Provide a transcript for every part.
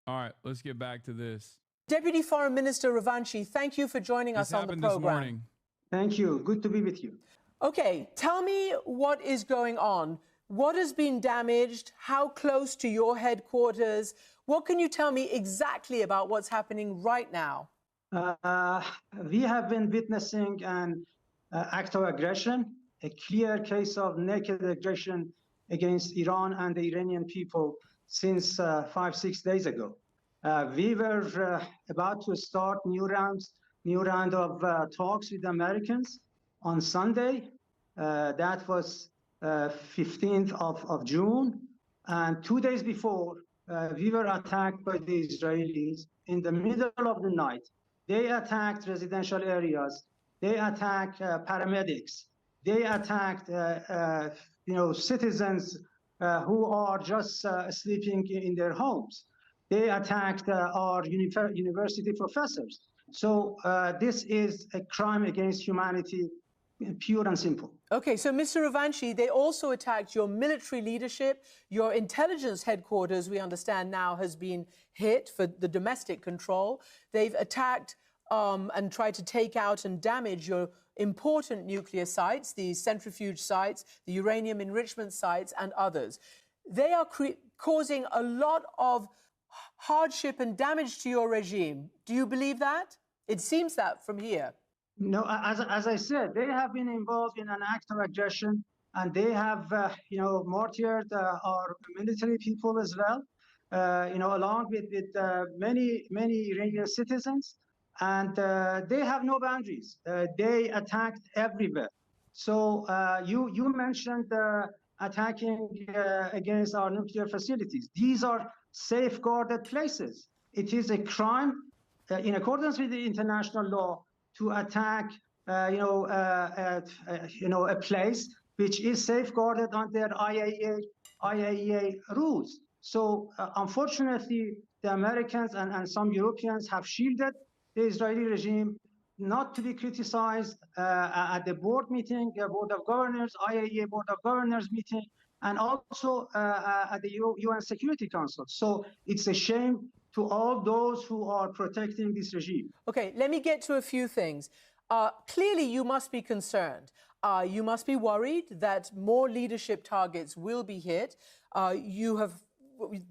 All right, let's get back to this. Deputy Foreign Minister Ravanchi, thank you for joining us on the program. This morning. Thank you. Good to be with you. Okay, tell me what is going on. What has been damaged? How close to your headquarters? What can you tell me exactly about what's happening right now? We have been witnessing an act of aggression, a clear case of naked aggression against Iran and the Iranian people since 5-6 days ago. We were about to start new round of talks with the Americans on Sunday. That was 15th of June. And 2 days before, we were attacked by the Israelis in the middle of the night. They attacked residential areas. They attacked paramedics. They attacked citizens who are just sleeping in their homes. They attacked our university professors. So this is a crime against humanity, pure and simple. Okay, so Mr. Ravanchi, they also attacked your military leadership. Your intelligence headquarters, we understand now, has been hit for the domestic control. They've attacked and tried to take out and damage your important nuclear sites, the centrifuge sites, the uranium enrichment sites, and others. They are causing a lot of hardship and damage to your regime. Do you believe that? It seems that from here. No, as I said, they have been involved in an act of aggression, and they have, martyred our military people as well, along with many Iranian citizens, and they have no boundaries. They attacked everywhere. So you mentioned attacking against our nuclear facilities. These are safeguarded places. It is a crime in accordance with the international law to attack, a place which is safeguarded under IAEA rules. So unfortunately, the Americans and some Europeans have shielded the Israeli regime not to be criticized at the board meeting, Board of Governors, IAEA Board of Governors meeting, and also at the UN Security Council. So it's a shame to all those who are protecting this regime. Okay, let me get to a few things. Clearly, you must be concerned. You must be worried that more leadership targets will be hit. You have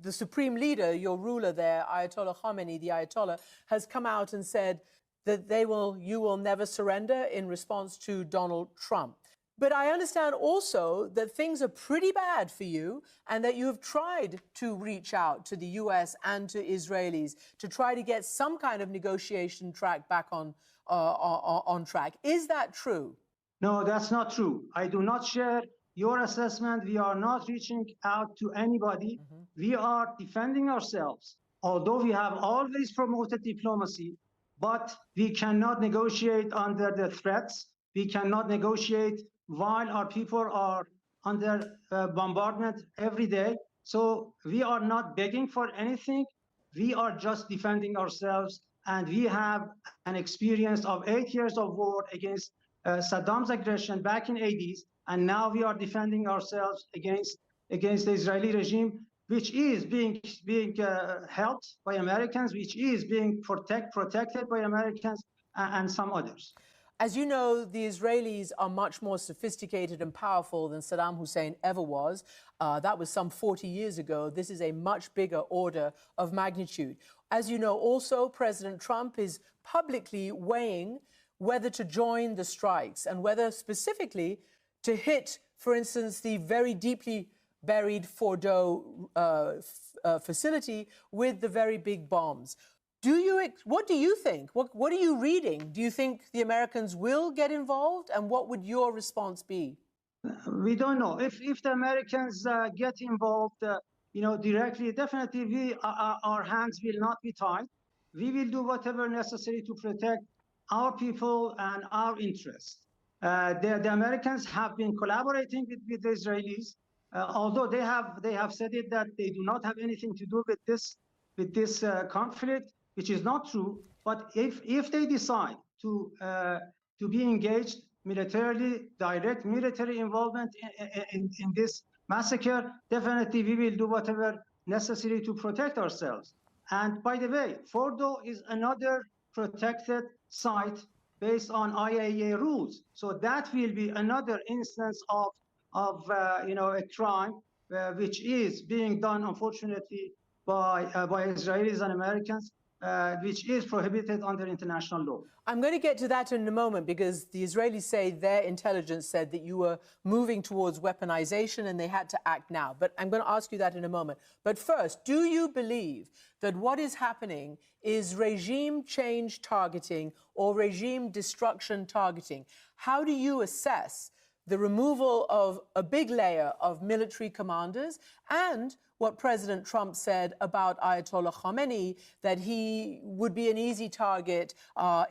the supreme leader, your ruler there, Ayatollah Khamenei, the Ayatollah, has come out and said that you will never surrender in response to Donald Trump. But I understand also that things are pretty bad for you and that you have tried to reach out to the US and to Israelis to try to get some kind of negotiation track back on track. Is that true? No, that's not true. I do not share your assessment. We are not reaching out to anybody. We are defending ourselves. Although we have always promoted diplomacy, but we cannot negotiate under the threats. We cannot negotiate while our people are under bombardment every day. So we are not begging for anything. We are just defending ourselves. And we have an experience of 8 years of war against Saddam's aggression back in the 80s. And now we are defending ourselves against the Israeli regime, which is being helped by Americans, which is being protected by Americans and some others. As you know, the Israelis are much more sophisticated and powerful than Saddam Hussein ever was. That was some 40 years ago. This is a much bigger order of magnitude. As you know, also, President Trump is publicly weighing whether to join the strikes and whether specifically to hit, for instance, the very deeply buried Fordo facility with the very big bombs. What do you think? What are you reading? Do you think the Americans will get involved? And what would your response be? We don't know. If the Americans get involved, directly, definitely our hands will not be tied. We will do whatever necessary to protect our people and our interests. The Americans have been collaborating with the Israelis, although they have said it that they do not have anything to do with this conflict, which is not true. But if they decide to be engaged militarily, direct military involvement in this massacre, definitely we will do whatever necessary to protect ourselves. And by the way, Fordo is another protected site based on IAEA rules. So that will be another instance of a crime which is being done, unfortunately, by Israelis and Americans, which is prohibited under international law. I'm going to get to that in a moment because the Israelis say their intelligence said that you were moving towards weaponization and they had to act now. But I'm going to ask you that in a moment. But first, do you believe that what is happening is regime change targeting or regime destruction targeting? How do you assess the removal of a big layer of military commanders and what President Trump said about Ayatollah Khamenei, that he would be an easy target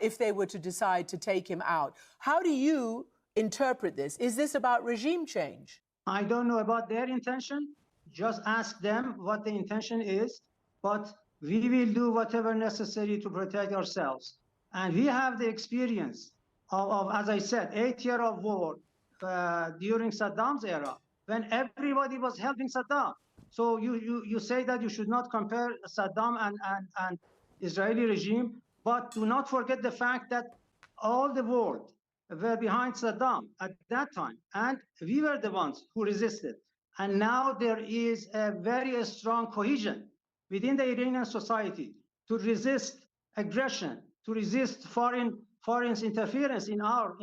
if they were to decide to take him out? How do you interpret this? Is this about regime change? I don't know about their intention. Just ask them what the intention is. But we will do whatever necessary to protect ourselves. And we have the experience of as I said, 8 years of war during Saddam's era, when everybody was helping Saddam. So you say that you should not compare Saddam and Israeli regime, but do not forget the fact that all the world were behind Saddam at that time, and we were the ones who resisted. And now there is a very strong cohesion within the Iranian society to resist aggression, to resist foreign interference in our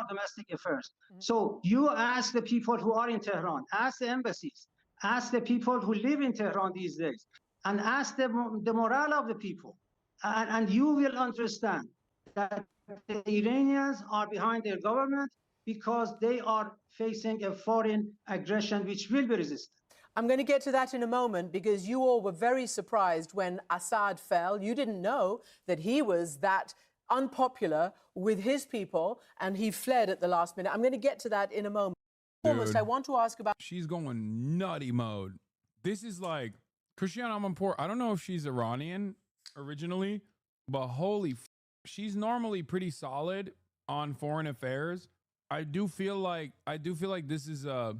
domestic affairs. So you ask the people who are in Tehran, ask the embassies, ask the people who live in Tehran these days, and ask the morale of the people, and you will understand that the Iranians are behind their government because they are facing a foreign aggression which will be resisted. I'm going to get to that in a moment because you all were very surprised when Assad fell. You didn't know that he was that unpopular with his people and he fled at the last minute. I'm going to get to that in a moment. Almost, I want to ask about... She's going nutty mode. This is like Christiane Amanpour. I don't know if she's Iranian originally, but holy she's normally pretty solid on foreign affairs. I do feel like this is a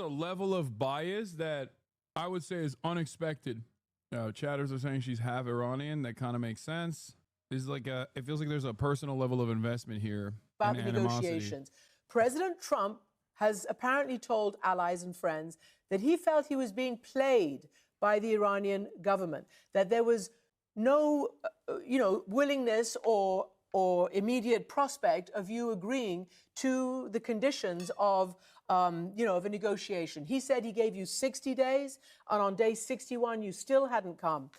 level of bias that I would say is unexpected. Chatters are saying she's half Iranian. That kind of makes sense. This is like it feels like there's a personal level of investment here. About the negotiations. President Trump has apparently told allies and friends that he felt he was being played by the Iranian government, that there was no, willingness or immediate prospect of you agreeing to the conditions of, of a negotiation. He said he gave you 60 days, and on day 61, you still hadn't come.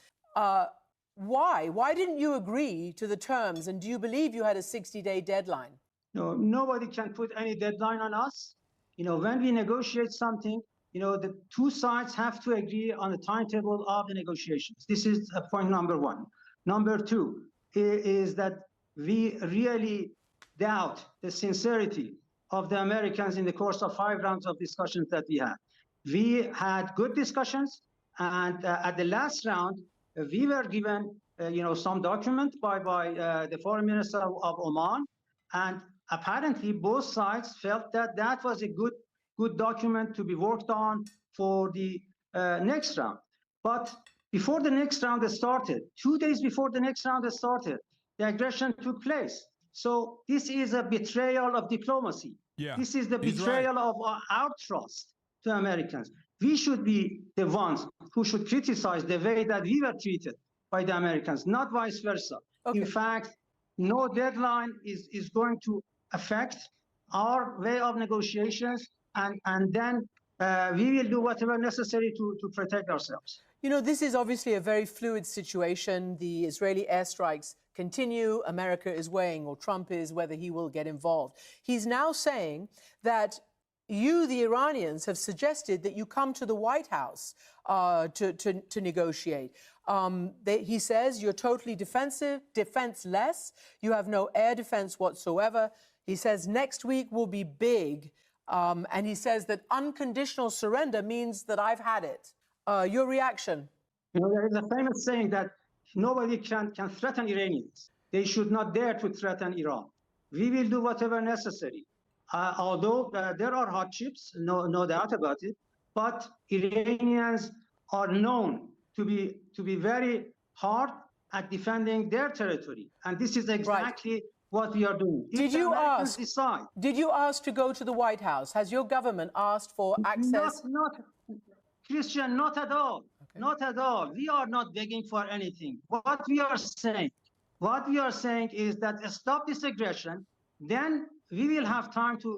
Why? Why didn't you agree to the terms? And do you believe you had a 60-day deadline? No, nobody can put any deadline on us. When we negotiate something, the two sides have to agree on the timetable of the negotiations. This is point number one. Number two is that we really doubt the sincerity of the Americans in the course of 5 rounds of discussions that we had. We had good discussions, and at the last round, we were given, some document by the foreign minister of Oman, and apparently both sides felt that that was a good document to be worked on for the next round. But before the next round started, 2 days before the next round started, the aggression took place. So this is a betrayal of diplomacy. Yeah, this is the betrayal of our trust to Americans. We should be the ones who should criticize the way that we were treated by the Americans, not vice versa. Okay. In fact, no deadline is going to affect our way of negotiations, and then we will do whatever necessary to protect ourselves. This is obviously a very fluid situation. The Israeli airstrikes continue. America is weighing, or Trump is, whether he will get involved. He's now saying that you, the Iranians, have suggested that you come to the White House to negotiate. He says you're totally defenseless. You have no air defense whatsoever. He says next week will be big. And he says that unconditional surrender means that I've had it. Your reaction? There is a famous saying that nobody can threaten Iranians. They should not dare to threaten Iran. We will do whatever necessary. Although there are hardships, no doubt about it, but Iranians are known to be very hard at defending their territory. And this is exactly what we are doing. Did you ask? Did you ask to go to the White House? Has your government asked for access? Christian, not at all. Okay. Not at all. We are not begging for anything. What we are saying is that stop this aggression, then we will have time to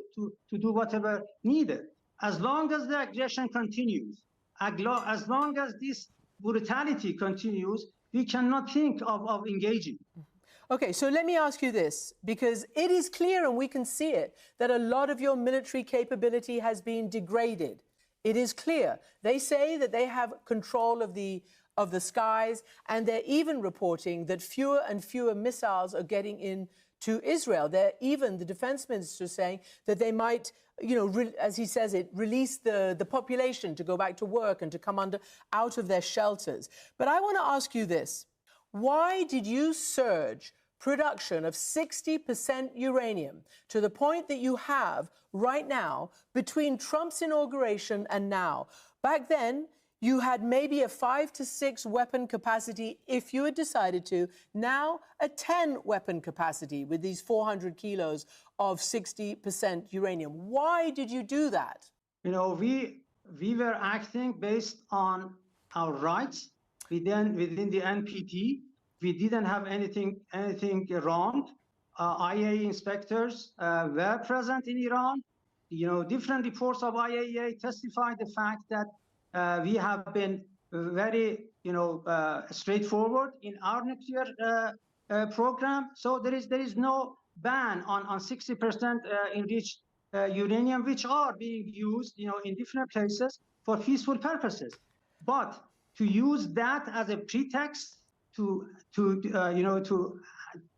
do whatever needed. As long as the aggression continues, as long as this brutality continues, we cannot think of engaging. Okay, so let me ask you this, because it is clear, and we can see it, that a lot of your military capability has been degraded. It is clear. They say that they have control of the skies, and they're even reporting that fewer and fewer missiles are getting into Israel. Even the defense minister is saying that they might, as he says it, release the population to go back to work and to come out of their shelters. But I want to ask you this. Why did you surge production of 60% uranium to the point that you have right now between Trump's inauguration and now? Back then, you had maybe a 5 to 6 weapon capacity if you had decided to. Now, a 10 weapon capacity with these 400 kilos of 60% uranium. Why did you do that? We were acting based on our rights within the NPT. We didn't have anything wrong. IAEA inspectors were present in Iran. Different reports of IAEA testify the fact that we have been very, straightforward in our nuclear program. So there is no ban on 60% enriched uranium, which are being used, in different places for peaceful purposes. But to use that as a pretext to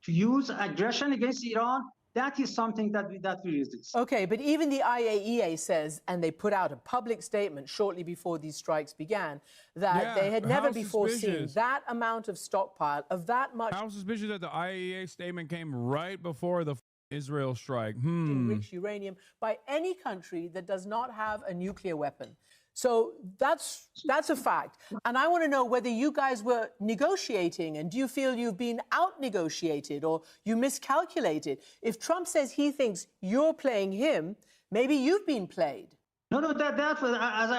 use aggression against Iran, that is something that we resist. Okay, but even the IAEA says, and they put out a public statement shortly before these strikes began, that they had never before seen that amount of stockpile of that much. How suspicious that the IAEA statement came right before the Israel strike. Enriched uranium by any country that does not have a nuclear weapon. So that's a fact. And I want to know whether you guys were negotiating, and do you feel you've been out-negotiated or you miscalculated? If Trump says he thinks you're playing him, maybe you've been played. No, that was,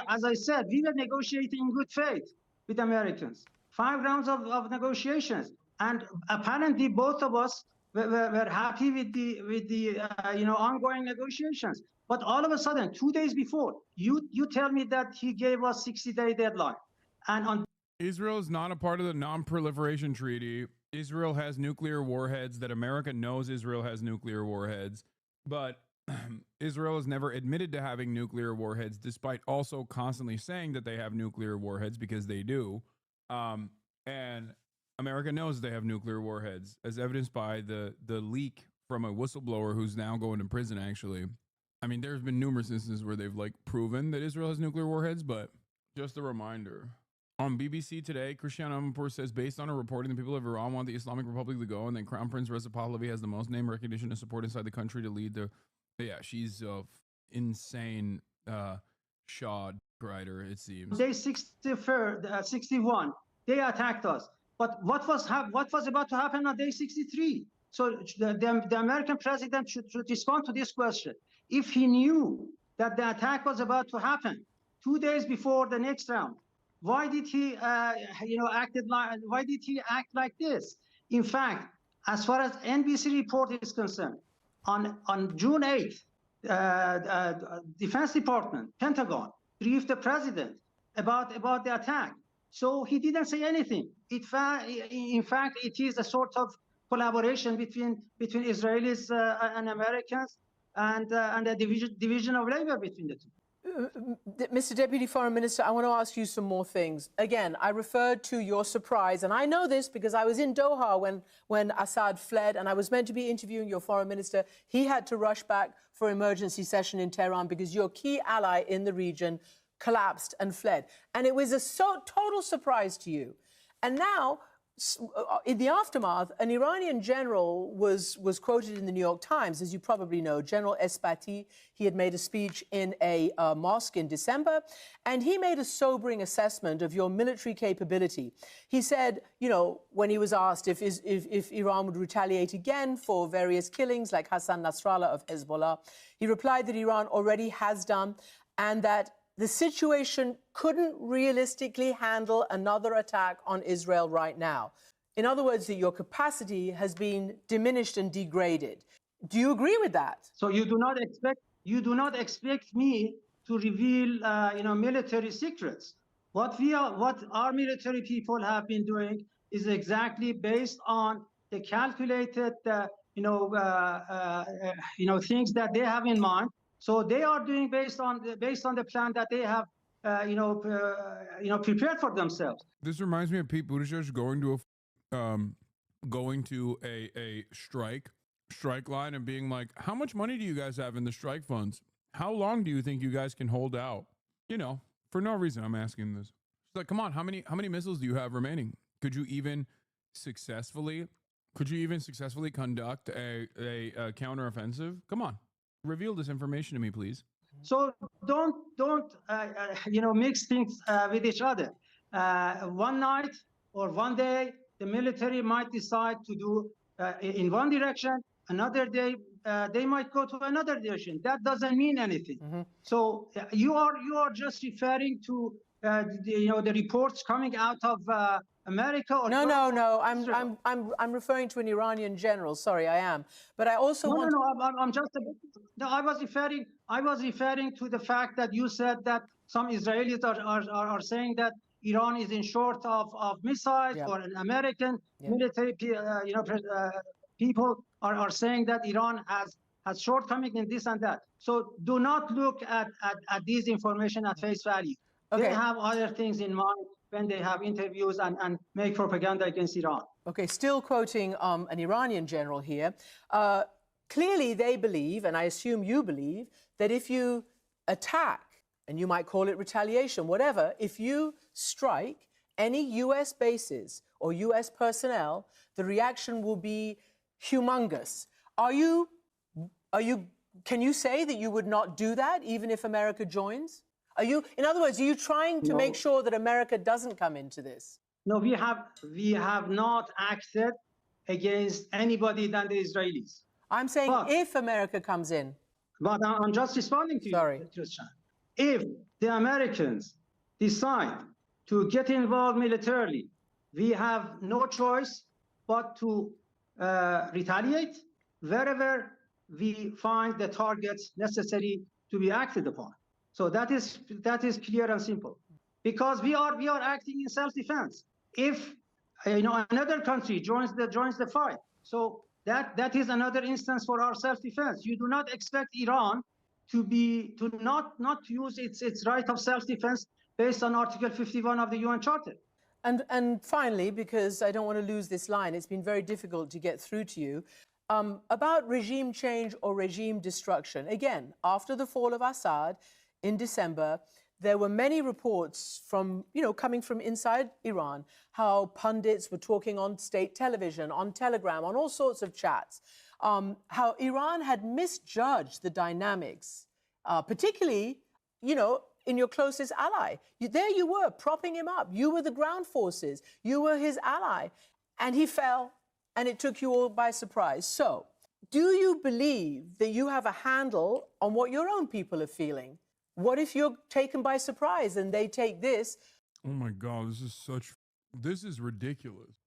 as I said, we were negotiating in good faith with Americans. 5 rounds of negotiations. And apparently both of us were happy with the ongoing negotiations. But all of a sudden, 2 days before, you tell me that he gave us 60-day deadline. And Israel is not a part of the non-proliferation treaty. Israel has nuclear warheads that America knows Israel has nuclear warheads. But Israel has never admitted to having nuclear warheads, despite also constantly saying that they have nuclear warheads, because they do. And America knows they have nuclear warheads, as evidenced by the leak from a whistleblower who's now going to prison, actually. I mean, there's been numerous instances where they've proven that Israel has nuclear warheads, but just a reminder. On BBC Today, Christiane Amanpour says, based on a reporting, the people of Iran want the Islamic Republic to go, and then Crown Prince Reza Pahlavi has the most name recognition and support inside the country to lead the... Yeah, she's insane Shah writer, it seems. Day 61, they attacked us. But what was about to happen on day 63? So the American president should respond to this question. If he knew that the attack was about to happen 2 days before the next round, why did he, why did he act like this? In fact, as far as NBC report is concerned, on June 8th, Defense Department, Pentagon, briefed the president about the attack. So he didn't say anything. In fact, it is a sort of collaboration between Israelis and Americans, and a division of labor between the two. Mr. Deputy Foreign Minister, I want to ask you some more things. Again, I referred to your surprise, and I know this because I was in Doha when Assad fled, and I was meant to be interviewing your foreign minister. He had to rush back for emergency session in Tehran because your key ally in the region collapsed and fled. And it was a total surprise to you. And now In the aftermath, an Iranian general was quoted in the New York Times, as you probably know, General Espati. He had made a speech in a mosque in December, and he made a sobering assessment of your military capability. He said, you know, when he was asked if Iran would retaliate again for various killings like Hasan Nasrallah of Hezbollah, he replied that Iran already has done, and that the situation couldn't realistically handle another attack on Israel right now. In other words, that your capacity has been diminished and degraded. Do you agree with that? So you do not expect me to reveal, military secrets. What our military people have been doing is exactly based on the calculated, things that they have in mind. So they are doing based on the plan that they have, prepared for themselves. This reminds me of Pete Buttigieg going to a strike line and being like, "How much money do you guys have in the strike funds? How long do you think you guys can hold out?" You know, for no reason, I'm asking this. She's like, "Come on, how many missiles do you have remaining? Could you even successfully conduct a counteroffensive? Come on." Reveal this information to me, please. So don't mix things with each other. One night or one day, the military might decide to do in one direction. Another day, they might go to another direction. That doesn't mean anything. Mm-hmm. So you are just referring to the reports coming out of America. Or no. I'm referring to an Iranian general. Sorry, I am. But I also want. No, I was referring to the fact that you said that some Israelis are saying that Iran is in short of missiles, or an American military, people are saying that Iran has shortcoming in this and that. So do not look at these information at face value. Okay. They have other things in mind when they have interviews and make propaganda against Iran. Okay, still quoting an Iranian general here. Clearly, they believe, and I assume you believe, that if you attack, and you might call it retaliation, whatever, if you strike any U.S. bases or U.S. personnel, the reaction will be humongous. Can you say that you would not do that, even if America joins? In other words, are you trying to make sure that America doesn't come into this? No, we have not acted against anybody than the Israelis. I'm saying if America comes in. But I'm just responding to you, Christiane. If the Americans decide to get involved militarily, we have no choice but to retaliate wherever we find the targets necessary to be acted upon. So that is clear and simple, because we are acting in self-defense. If another country joins the fight, so that is another instance for our self-defense. You do not expect Iran to not use its right of self-defense based on Article 51 of the UN Charter. And finally, because I don't want to lose this line, it's been very difficult to get through to you, about regime change or regime destruction. Again, after the fall of Assad in December, there were many reports coming from inside Iran, how pundits were talking on state television, on Telegram, on all sorts of chats, how Iran had misjudged the dynamics, particularly, in your closest ally. There you were, propping him up. You were the ground forces. You were his ally. And he fell, and it took you all by surprise. So, do you believe that you have a handle on what your own people are feeling? What if you're taken by surprise and they take this? Oh my God, this is ridiculous.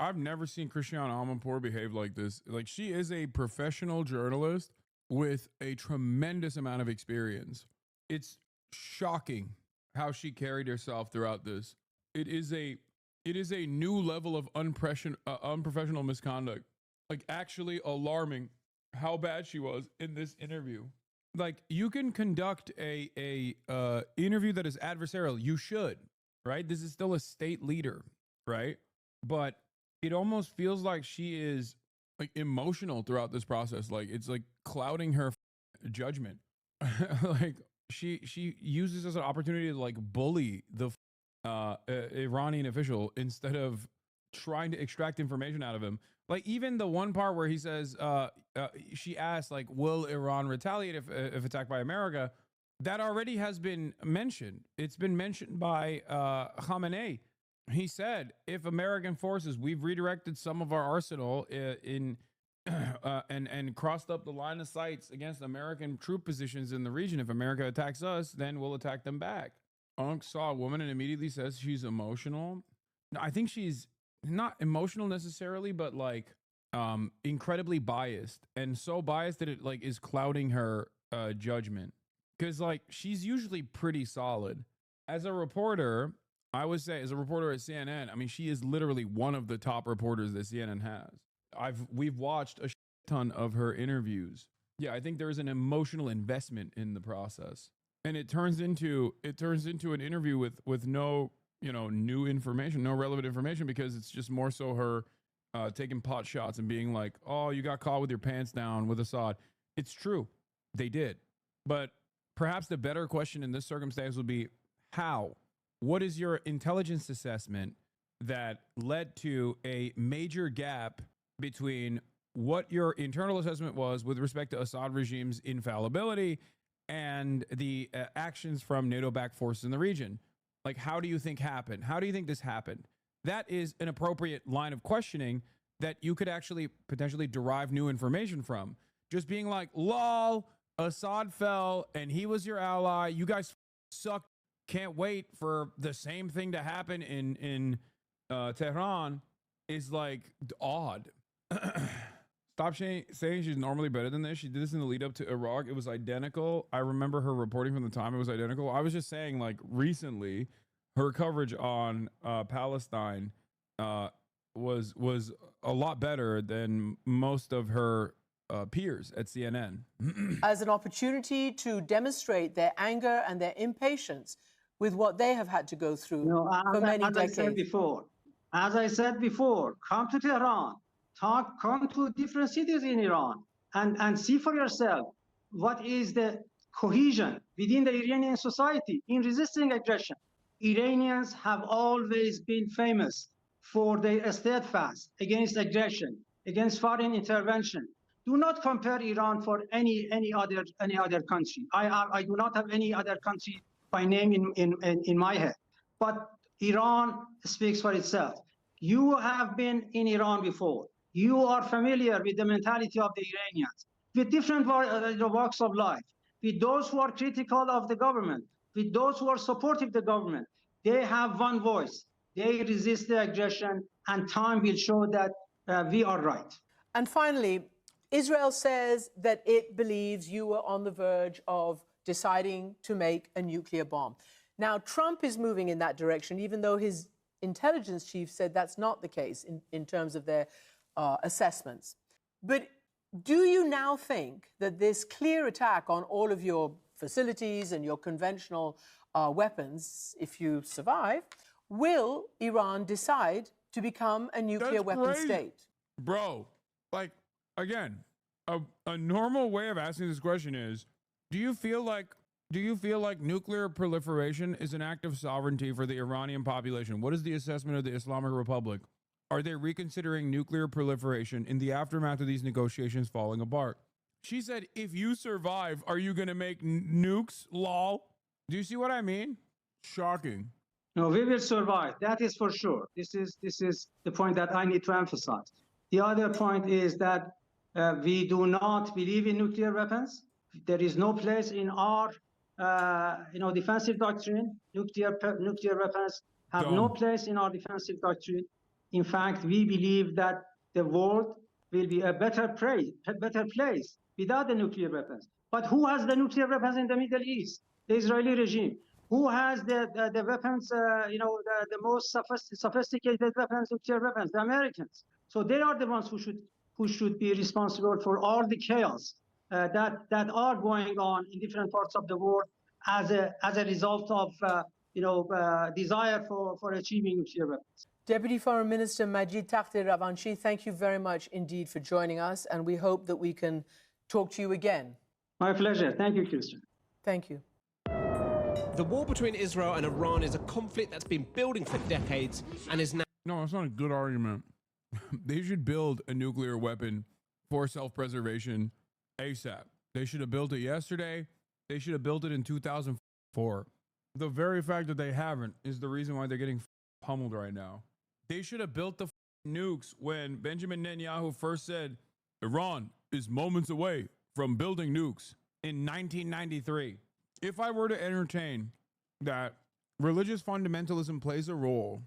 I've never seen Christiane Amanpour behave like this. Like, she is a professional journalist with a tremendous amount of experience. It's shocking how she carried herself throughout this. It is a new level of unprofessional misconduct. Like, actually alarming how bad she was in this interview. Like, you can conduct a interview that is adversarial. You should, right? This is still a state leader, right? But it almost feels like she is like emotional throughout this process. Like, it's like clouding her judgment. Like, she uses this as an opportunity to like bully the Iranian official instead of trying to extract information out of him. Like even the one part where he says, she asked, like, will Iran retaliate if attacked by America? That already has been mentioned. It's been mentioned by Khamenei. He said, if American forces, we've redirected some of our arsenal and crossed up the line of sights against American troop positions in the region. If America attacks us, then we'll attack them back. Unk saw a woman and immediately says she's emotional. I think she's not emotional necessarily, but like incredibly biased, and so biased that it like is clouding her judgment. Because like she's usually pretty solid as a reporter. I would say as a reporter at CNN, I mean, she is literally one of the top reporters that CNN has. We've watched a ton of her interviews. Yeah, I think there's an emotional investment in the process, and it turns into an interview with no, you know, new information, no relevant information, because it's just more so her taking pot shots and being like, oh, you got caught with your pants down with Assad. It's true, they did, but perhaps the better question in this circumstance would be how. What is your intelligence assessment that led to a major gap between what your internal assessment was with respect to Assad regime's infallibility and the actions from NATO-backed forces in the region? Like, how do you think happened? How do you think this happened? That is an appropriate line of questioning that you could actually potentially derive new information from. Just being like, lol, Assad fell and he was your ally. You guys suck. Can't wait for the same thing to happen in Tehran is like odd. Stop saying she's normally better than this. She did this in the lead up to Iraq. It was identical. I remember her reporting from the time it was identical. I was just saying, like, recently her coverage on Palestine was a lot better than most of her peers at CNN. As an opportunity to demonstrate their anger and their impatience with what they have had to go through for many decades. As I said before, come to Tehran, come to different cities in Iran, and see for yourself what is the cohesion within the Iranian society in resisting aggression. Iranians have always been famous for their steadfast against aggression, against foreign intervention. Do not compare Iran for any other country. I do not have any other country by name in my head, but Iran speaks for itself. You have been in Iran before. You are familiar with the mentality of the Iranians, with different walks of life, with those who are critical of the government, with those who are supportive of the government. They have one voice. They resist the aggression, and time will show that we are right. And finally, Israel says that it believes you were on the verge of deciding to make a nuclear bomb. Now, Trump is moving in that direction, even though his intelligence chief said that's not the case in terms of their assessments. But do you now think that this clear attack on all of your facilities and your conventional weapons, if you survive, will Iran decide to become a nuclear weapon state? Bro, like, again, a normal way of asking this question is, do you feel like nuclear proliferation is an act of sovereignty for the Iranian population? What is the assessment of the Islamic Republic? Are they reconsidering nuclear proliferation in the aftermath of these negotiations falling apart? She said, if you survive, are you going to make nukes? Lol. Do you see what I mean? Shocking. No, we will survive. That is for sure. This is the point that I need to emphasize. The other point is that we do not believe in nuclear weapons. There is no place in our defensive doctrine. Nuclear weapons have no place in our defensive doctrine. In fact, we believe that the world will be a better place without the nuclear weapons. But who has the nuclear weapons in the Middle East? The Israeli regime. Who has the weapons, the most sophisticated weapons, nuclear weapons? The Americans. So they are the ones who should be responsible for all the chaos that are going on in different parts of the world as a result of desire for achieving nuclear weapons. Deputy Foreign Minister Majid Takht Ravanchi, thank you very much indeed for joining us, and we hope that we can talk to you again. My pleasure. Thank you, Christiane. Thank you. The war between Israel and Iran is a conflict that's been building for decades and is now No, that's not a good argument. They should build a nuclear weapon for self-preservation ASAP. They should have built it yesterday. They should have built it in 2004. The very fact that they haven't is the reason why they're getting pummeled right now. They should have built the nukes when Benjamin Netanyahu first said Iran is moments away from building nukes in 1993. If I were to entertain that religious fundamentalism plays a role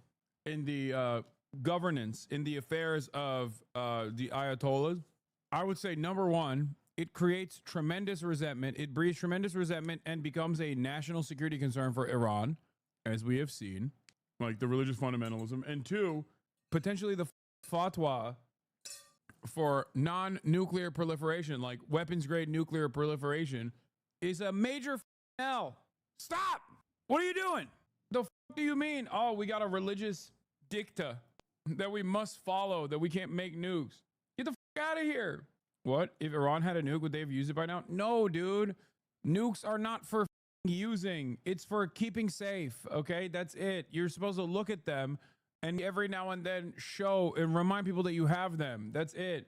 in the governance, in the affairs of the Ayatollahs, I would say, number one, it creates tremendous resentment. It breeds tremendous resentment and becomes a national security concern for Iran, as we have seen, like the religious fundamentalism. And two, potentially the fatwa for non-nuclear proliferation, like weapons-grade nuclear proliferation, is a major L. Stop! What are you doing? The do you mean? Oh, we got a religious dicta that we must follow, that we can't make nukes. Get the out of here. What? If Iran had a nuke, would they have used it by now? No, dude. Nukes are not for using. It's for keeping safe, okay? That's it. You're supposed to look at them and every now and then show and remind people that you have them. That's it.